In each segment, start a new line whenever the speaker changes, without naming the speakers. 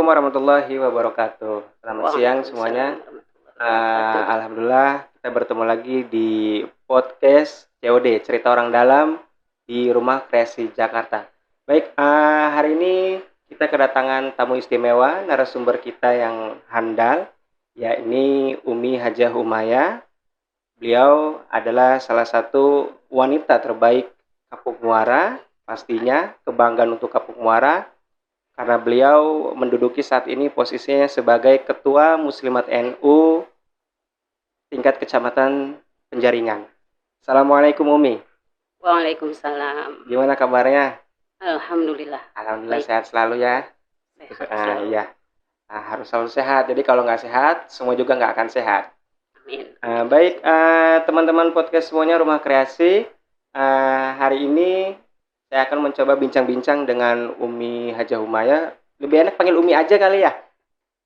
Assalamualaikum warahmatullahi wabarakatuh. Selamat siang semuanya. Alhamdulillah kita bertemu lagi di podcast COD, Cerita Orang Dalam di Rumah Kreasi Jakarta. Baik, hari ini kita kedatangan tamu istimewa, narasumber kita yang handal, yakni Umi Hajah Umayah. Beliau adalah salah satu wanita terbaik Kapuk Muara, pastinya kebanggaan untuk Kapuk Muara, karena beliau menduduki saat ini posisinya sebagai Ketua Muslimat NU tingkat Kecamatan Penjaringan. Assalamualaikum Umi.
Waalaikumsalam.
Gimana kabarnya?
Alhamdulillah.
Alhamdulillah
Baik.
Sehat selalu ya.
Sehat selalu.
Iya. Harus selalu sehat. Jadi kalau nggak sehat, semua juga nggak akan sehat.
Amin.
Baik, teman-teman podcast semuanya Rumah Kreasi. Hari ini saya akan mencoba bincang-bincang dengan Umi Hajah Umayah. Lebih enak panggil Umi aja kali ya?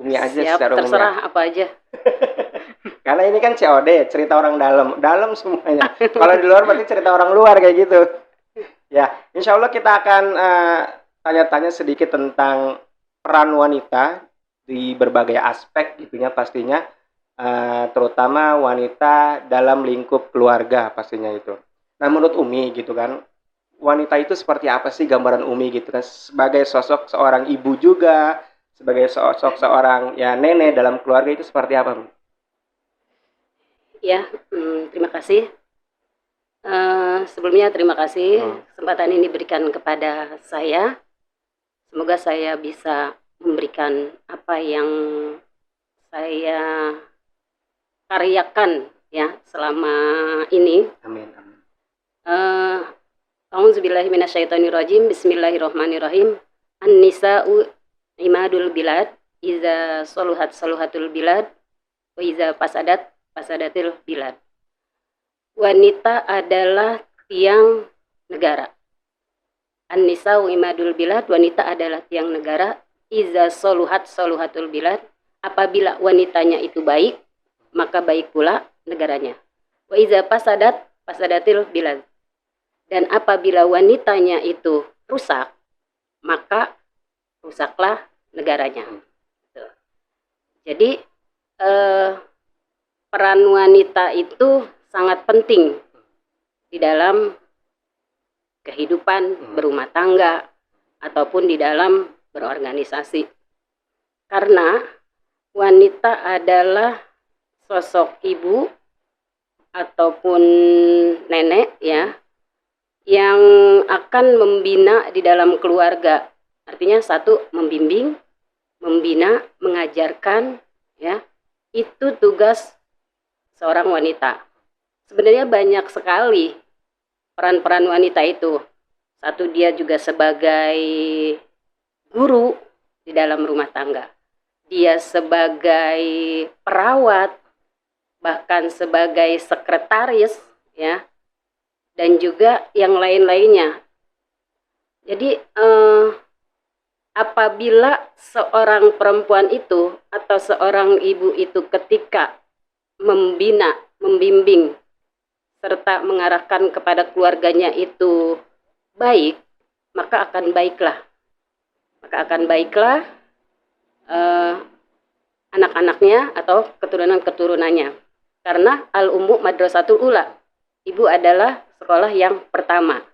Umi aja.
Siap,
secara
terserah
umumnya.
apa aja.
Karena ini kan COD, cerita orang dalam semuanya. Kalau di luar berarti cerita orang luar kayak gitu. Ya, insya Allah kita akan tanya-tanya sedikit tentang peran wanita di berbagai aspek gitunya pastinya. Terutama wanita dalam lingkup keluarga pastinya itu. Nah menurut Umi gitu kan, wanita itu seperti apa sih gambaran Umi gitu kan, sebagai sosok seorang ibu juga, sebagai sosok seorang ya nenek dalam keluarga itu seperti apa?
Ya, terima kasih. Sebelumnya terima kasih kesempatan ini diberikan kepada saya. Semoga saya bisa memberikan apa yang saya karyakan ya selama ini.
Amin.
A'udzubillahi minasyaitonirrajim. Bismillahirrahmanirrahim. An-nisa'u imadul bilad, iza soluhatul bilad, wa iza fasadatil bilad. Wanita adalah tiang negara. An-nisa'u imadul bilad, wanita adalah tiang negara. Iza soluhatul bilad, apabila wanitanya itu baik, maka baik pula negaranya. Wa iza fasadatil bilad. Dan apabila wanitanya itu rusak, maka rusaklah negaranya. Jadi peran wanita itu sangat penting di dalam kehidupan berumah tangga ataupun di dalam berorganisasi. Karena wanita adalah sosok ibu ataupun nenek ya, yang akan membina di dalam keluarga. Artinya satu, membimbing, membina, mengajarkan ya. Itu tugas seorang wanita. Sebenarnya banyak sekali peran-peran wanita itu. Satu, dia juga sebagai guru di dalam rumah tangga. Dia sebagai perawat, bahkan sebagai sekretaris ya. Dan juga yang lain-lainnya. Jadi apabila seorang perempuan itu atau seorang ibu itu ketika membina, membimbing, serta mengarahkan kepada keluarganya itu baik, maka akan baiklah. Anak-anaknya atau keturunan-keturunannya. Karena al-ummu madrasatul ula. Ibu adalah sekolah yang pertama.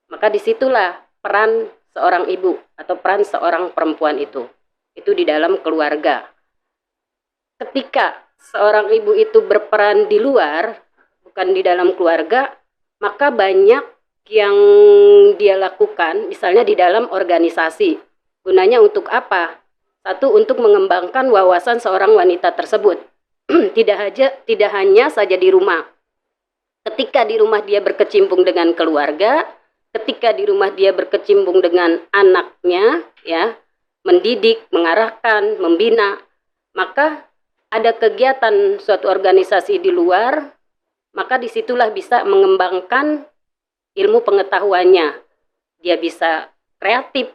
Maka disitulah peran seorang ibu atau peran seorang perempuan itu. Itu di dalam keluarga. Ketika seorang ibu itu berperan di luar, bukan di dalam keluarga, maka banyak yang dia lakukan, misalnya di dalam organisasi. Gunanya untuk apa? Satu, untuk mengembangkan wawasan seorang wanita tersebut. Tidak hanya saja di rumah. Ketika di rumah dia berkecimpung dengan keluarga, ketika di rumah dia berkecimpung dengan anaknya, ya, mendidik, mengarahkan, membina, maka ada kegiatan suatu organisasi di luar, maka disitulah bisa mengembangkan ilmu pengetahuannya. Dia bisa kreatif,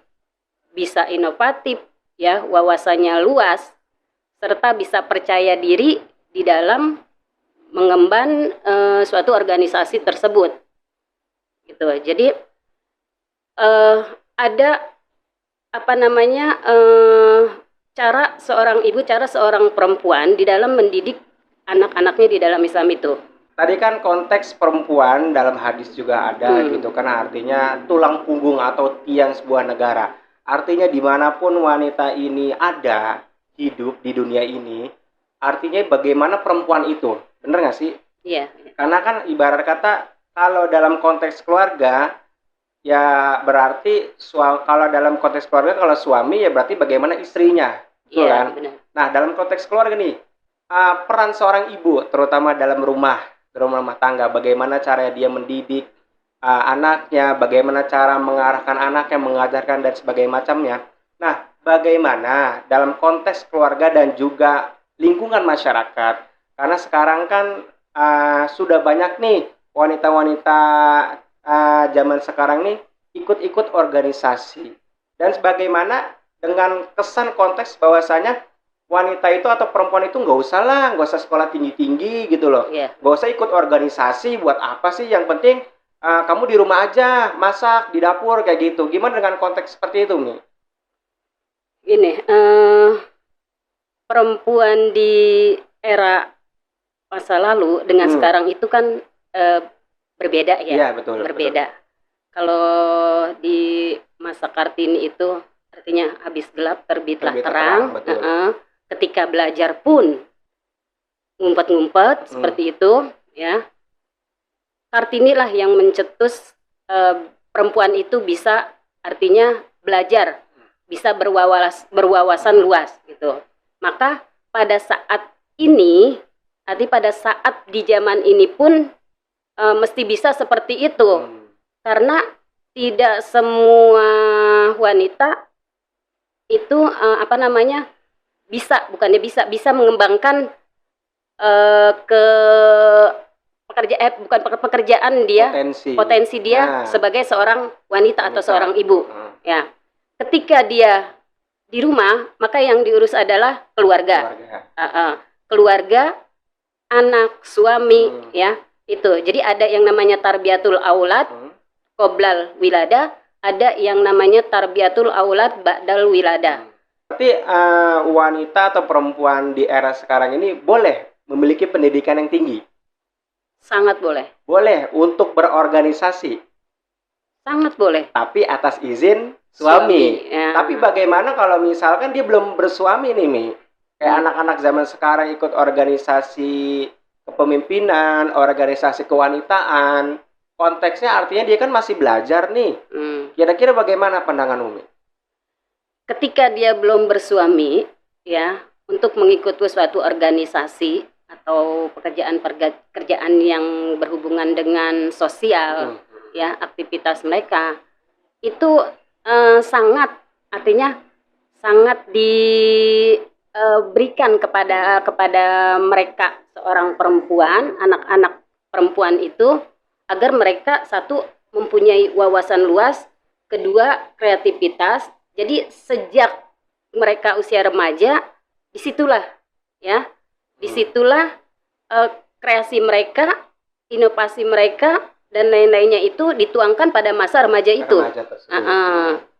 bisa inovatif, ya, wawasannya luas, serta bisa percaya diri di dalam mengemban suatu organisasi tersebut, gitu. Jadi ada cara seorang ibu, cara seorang perempuan di dalam mendidik anak-anaknya di dalam Islam itu.
Tadi kan konteks perempuan dalam hadis juga ada gitu kan, artinya tulang punggung atau tiang sebuah negara. Artinya dimanapun wanita ini ada, hidup di dunia ini, artinya bagaimana perempuan itu, bener nggak sih?
Iya.
Karena kan ibarat kata kalau dalam konteks keluarga, ya berarti kalau dalam konteks keluarga kalau suami ya berarti bagaimana istrinya, betul
Iya,
kan?
benar.
Nah dalam konteks keluarga nih, peran seorang ibu terutama dalam rumah tangga, bagaimana cara dia mendidik anaknya, bagaimana cara mengarahkan anaknya, mengajarkan dan sebagainya macamnya. Nah, bagaimana dalam konteks keluarga dan juga lingkungan masyarakat? Karena sekarang kan sudah banyak nih wanita-wanita zaman sekarang nih ikut-ikut organisasi. Dan sebagaimana dengan kesan konteks bahwasanya wanita itu atau perempuan itu nggak usah sekolah tinggi-tinggi gitu loh.
Iya.
Nggak usah ikut organisasi, buat apa sih? Yang penting kamu di rumah aja, masak, di dapur, kayak gitu. Gimana dengan konteks seperti itu nih?
Ini perempuan di era masa lalu dengan sekarang itu kan berbeda ya.
Iya, betul.
Berbeda. Kalau di masa Kartini itu artinya habis gelap terbitlah terang.
betul.
Ketika belajar pun ngumpet-ngumpet seperti itu ya. Kartini lah yang mencetus perempuan itu bisa artinya belajar, bisa berwawasan luas gitu. Maka pada saat ini, pada saat di zaman ini pun mesti bisa seperti itu. Karena tidak semua wanita itu bisa mengembangkan pekerjaan dia, potensi dia sebagai seorang wanita atau seorang ibu. Ya, ketika dia di rumah, maka yang diurus adalah keluarga, anak, suami, ya itu. Jadi ada yang namanya tarbiyatul aulad, qoblal wilada, ada yang namanya tarbiyatul aulad ba'dal wilada.
Berarti wanita atau perempuan di era sekarang ini boleh memiliki pendidikan yang tinggi?
Sangat boleh.
Boleh untuk berorganisasi?
Sangat boleh.
Tapi atas izin suami.
Ya.
Tapi bagaimana kalau misalkan dia belum bersuami nih, Mi? Kayak anak-anak zaman sekarang ikut organisasi kepemimpinan, organisasi kewanitaan. Konteksnya artinya dia kan masih belajar nih. Kira-kira bagaimana pandangan Umi?
Ketika dia belum bersuami, ya, untuk mengikuti suatu organisasi atau pekerjaan yang berhubungan dengan sosial, ya, aktivitas mereka itu sangat diberikan kepada mereka seorang perempuan, anak-anak perempuan itu, agar mereka satu mempunyai wawasan luas, kedua kreativitas. Jadi sejak mereka usia remaja, disitulah kreasi mereka, inovasi mereka dan lain-lainnya itu dituangkan pada masa remaja itu.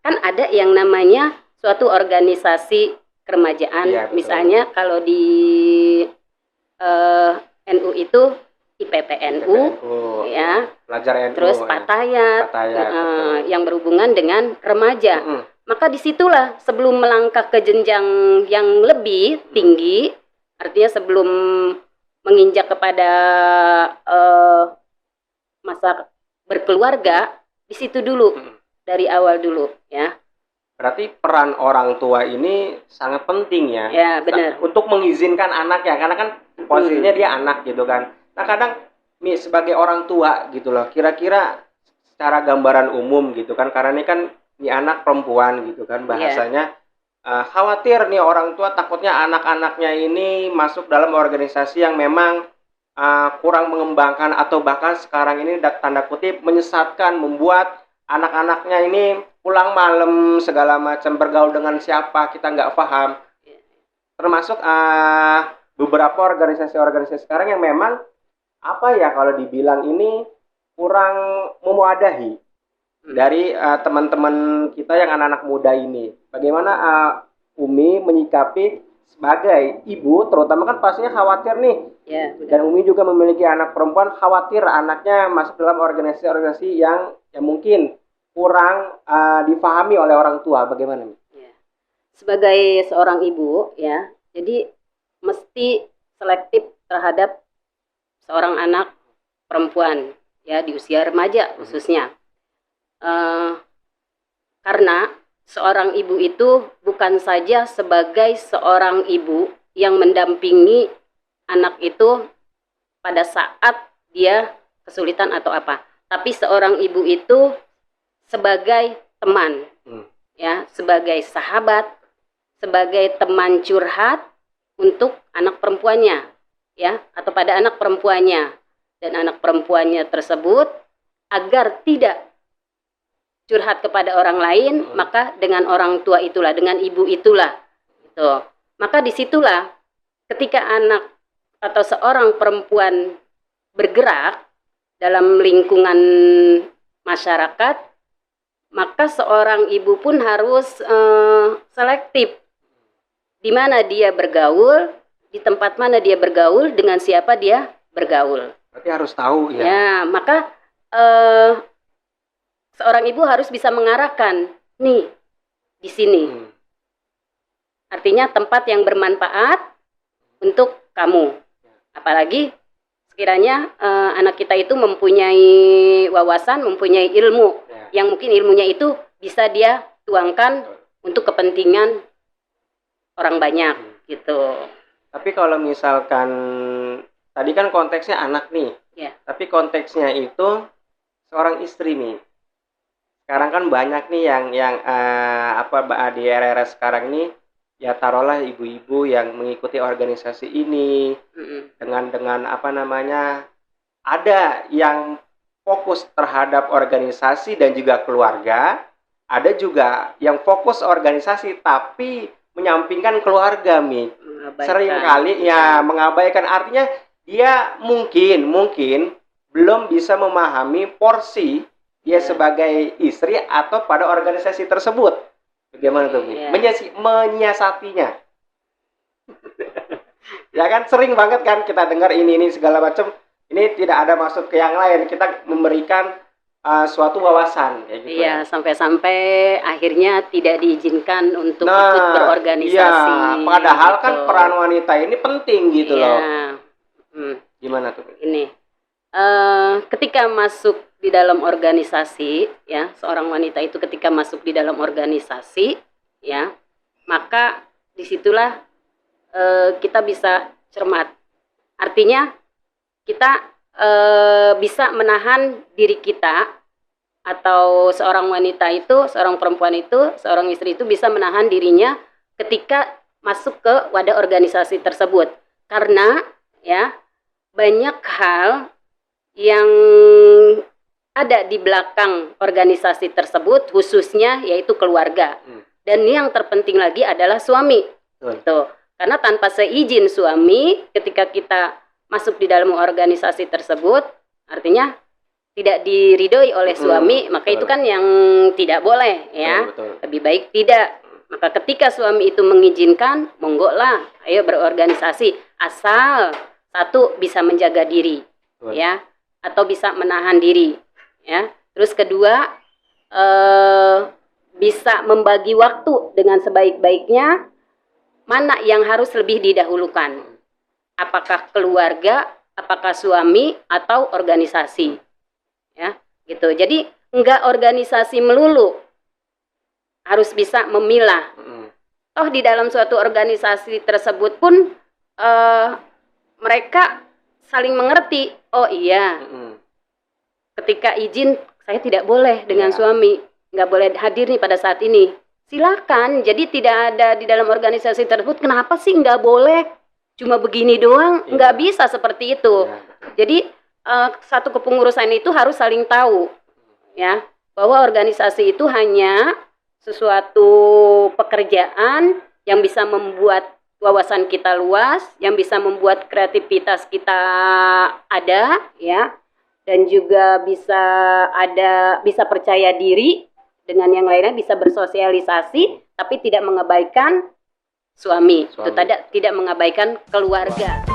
Kan ada yang namanya suatu organisasi keremajaan, ya, misalnya kalau di NU itu IPPNU, ya,
pelajar NU,
terus Patayat, yang berhubungan dengan remaja. Maka disitulah sebelum melangkah ke jenjang yang lebih tinggi, artinya sebelum menginjak kepada masa berkeluarga, di situ dulu, dari awal dulu, ya.
Berarti peran orang tua ini sangat penting ya.
Ya, benar.
Untuk mengizinkan anaknya, karena kan posisinya dia anak gitu kan. Nah kadang sebagai orang tua gitu loh, kira-kira secara gambaran umum gitu kan, karena ini kan ini anak perempuan gitu kan bahasanya, khawatir nih orang tua takutnya anak-anaknya ini masuk dalam organisasi yang memang kurang mengembangkan atau bahkan sekarang ini tanda kutip menyesatkan, membuat anak-anaknya ini pulang malam segala macam, bergaul dengan siapa kita nggak paham. Termasuk beberapa organisasi-organisasi sekarang yang memang apa ya kalau dibilang ini kurang memuadahi. dari teman-teman kita yang anak-anak muda ini. Bagaimana Umi menyikapi sebagai ibu, terutama kan pastinya khawatir nih.
Ya, benar.
Dan Umi juga memiliki anak perempuan, khawatir anaknya masuk dalam organisasi-organisasi yang mungkin kurang difahami oleh orang tua. Bagaimana, Mi?
Ya. Sebagai seorang ibu, ya, jadi mesti selektif terhadap seorang anak perempuan, ya, di usia remaja khususnya. Karena seorang ibu itu bukan saja sebagai seorang ibu yang mendampingi anak itu pada saat dia kesulitan atau apa, tapi seorang ibu itu sebagai teman, ya, sebagai sahabat, sebagai teman curhat untuk anak perempuannya, ya, atau pada anak perempuannya, dan anak perempuannya tersebut agar tidak curhat kepada orang lain, maka dengan orang tua itulah, dengan ibu itulah, gitu. Maka disitulah ketika anak atau seorang perempuan bergerak dalam lingkungan masyarakat, maka seorang ibu pun harus selektif di mana dia bergaul, di tempat mana dia bergaul, dengan siapa dia bergaul.
Berarti harus tahu, ya.
Ya, maka seorang ibu harus bisa mengarahkan, nih, di sini. Artinya tempat yang bermanfaat untuk kamu. Apalagi sekiranya anak kita itu mempunyai wawasan, mempunyai ilmu, yang mungkin ilmunya itu bisa dia tuangkan untuk kepentingan orang banyak, gitu.
Tapi kalau misalkan tadi kan konteksnya anak nih,
ya.
Tapi konteksnya itu seorang istri nih. Sekarang kan banyak nih yang di era-era sekarang ini, ya taruhlah ibu-ibu yang mengikuti organisasi ini dengan apa namanya, ada yang fokus terhadap organisasi dan juga keluarga, ada juga yang fokus organisasi tapi menyampingkan keluarga, Mi. Seringkali ya mengabaikan, artinya dia mungkin belum bisa memahami porsi dia sebagai istri atau pada organisasi tersebut. Bagaimana tuh, Mi? Menyiasatinya. Ya kan sering banget kan kita dengar ini segala macam. Ini tidak ada maksud ke yang lain. Kita memberikan suatu wawasan, kayak gitu.
Iya, sampai-sampai akhirnya tidak diizinkan untuk ikut berorganisasi.
Iya, padahal gitu. Kan peran wanita ini penting gitu loh. Gimana tuh?
Ini, ketika masuk di dalam organisasi, ya, seorang wanita itu ketika masuk di dalam organisasi, ya, maka disitulah kita bisa cermat. Artinya kita bisa menahan diri kita, atau seorang wanita itu, seorang perempuan itu, seorang istri itu bisa menahan dirinya ketika masuk ke wadah organisasi tersebut. Karena ya banyak hal yang ada di belakang organisasi tersebut, khususnya yaitu keluarga. Dan yang terpenting lagi adalah suami. Gitu. Karena tanpa seizin suami, ketika kita masuk di dalam organisasi tersebut, artinya tidak diridhoi oleh suami, maka itu kan yang tidak boleh, ya. Lebih baik tidak. Maka ketika suami itu mengizinkan, monggo lah, ayo berorganisasi, asal satu bisa menjaga diri, ya, atau bisa menahan diri, ya. Terus kedua, bisa membagi waktu dengan sebaik-baiknya, mana yang harus lebih didahulukan, apakah keluarga, apakah suami, atau organisasi, ya, gitu. Jadi enggak organisasi melulu, harus bisa memilah. Toh di dalam suatu organisasi tersebut pun mereka saling mengerti. Oh iya, ketika izin saya tidak boleh dengan suami, nggak boleh hadir nih pada saat ini. Silakan. Jadi tidak ada di dalam organisasi tersebut. Kenapa sih nggak boleh? Cuma begini doang, nggak bisa seperti itu. Jadi satu kepengurusan itu harus saling tahu, ya, bahwa organisasi itu hanya sesuatu pekerjaan yang bisa membuat wawasan kita luas, yang bisa membuat kreativitas kita ada, ya, dan juga bisa percaya diri dengan yang lainnya, bisa bersosialisasi tapi tidak mengabaikan suami. Itu tidak mengabaikan keluarga.